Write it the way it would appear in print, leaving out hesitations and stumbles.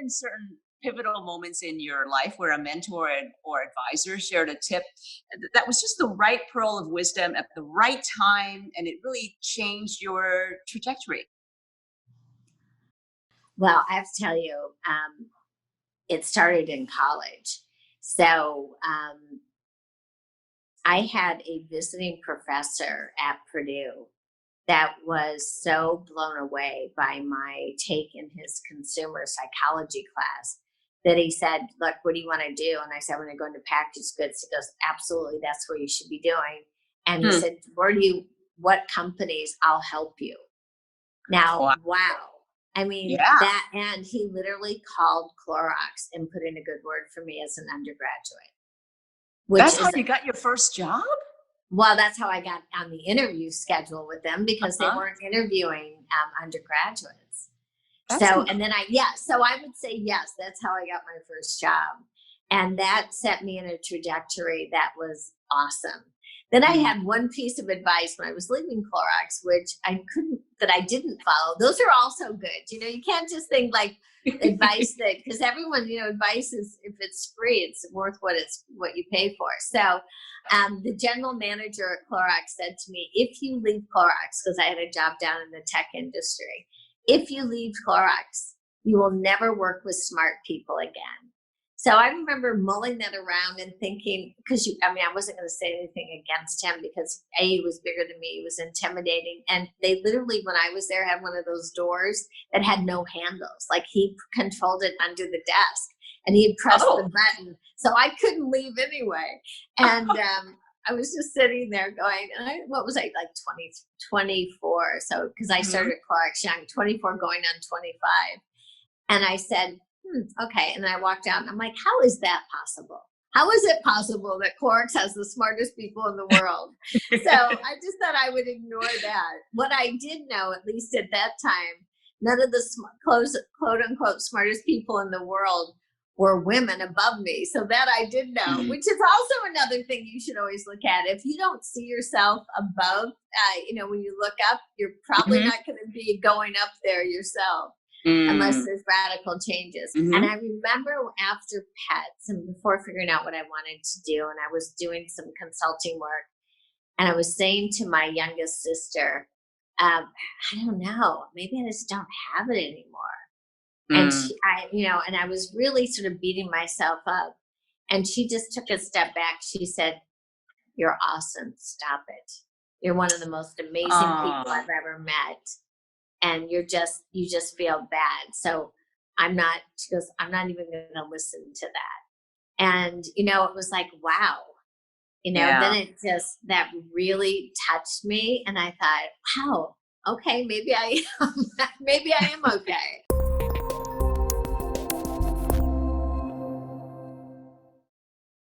been certain pivotal moments in your life where a mentor or advisor shared a tip that was just the right pearl of wisdom at the right time, and it really changed your trajectory? Well, I have to tell you, it started in college. So I had a visiting professor at Purdue that was so blown away by my take in his consumer psychology class that he said, "Look, what do you want to do?" And I said, "I want to go into packaged goods." He goes, "Absolutely, that's where you should be doing." And he Hmm. said, what companies? I'll help you. Now, Wow. wow. I mean, Yeah. that, and he literally called Clorox and put in a good word for me as an undergraduate, which That's how is, you got your first job? well, that's how I got on the interview schedule with them because they Uh-huh. weren't interviewing undergraduates. That's So, incredible. and then yeah, so I would say yes, that's how I got my first job. And that set me in a trajectory that was awesome. Then I had one piece of advice when I was leaving Clorox, which that I didn't follow. Those are also good. You can't just think like advice that, because everyone, advice is, if it's free, it's worth what you pay for. So, the general manager at Clorox said to me, if you leave Clorox, because I had a job down in the tech industry, if you leave Clorox, you will never work with smart people again. So I remember mulling that around and thinking, I wasn't going to say anything against him because he was bigger than me. He was intimidating. And they literally, when I was there, had one of those doors that had no handles. Like he controlled it under the desk and he had pressed the Oh. button. So I couldn't leave anyway. And, I was just sitting there going, what was I, like 20, 24? So, because I Mhm. started at Clorox young, 24 going on 25. And I said, okay. And I walked out and I'm like, how is that possible? How is it possible that Clorox has the smartest people in the world? So I just thought I would ignore that. What I did know, at least at that time, none of the quote unquote smartest people in the world were women above me. So that I did know, Mm. which is also another thing you should always look at. If you don't see yourself above, when you look up, you're probably Mhm. not going to be going up there yourself unless Mm. there's radical changes. And Mhm. I remember after pets and before figuring out what I wanted to do, and I was doing some consulting work, and I was saying to my youngest sister, I don't know, maybe I just don't have it anymore. And Mm. and I was really sort of beating myself up. And she just took a step back. She said, "You're awesome. Stop it. You're one of the most amazing people Aw. I've ever met. And you just feel bad. So she goes, I'm not even going to listen to that." And, it was like, wow, then Yeah. that really touched me. And I thought, wow, okay, maybe I am, maybe I am okay.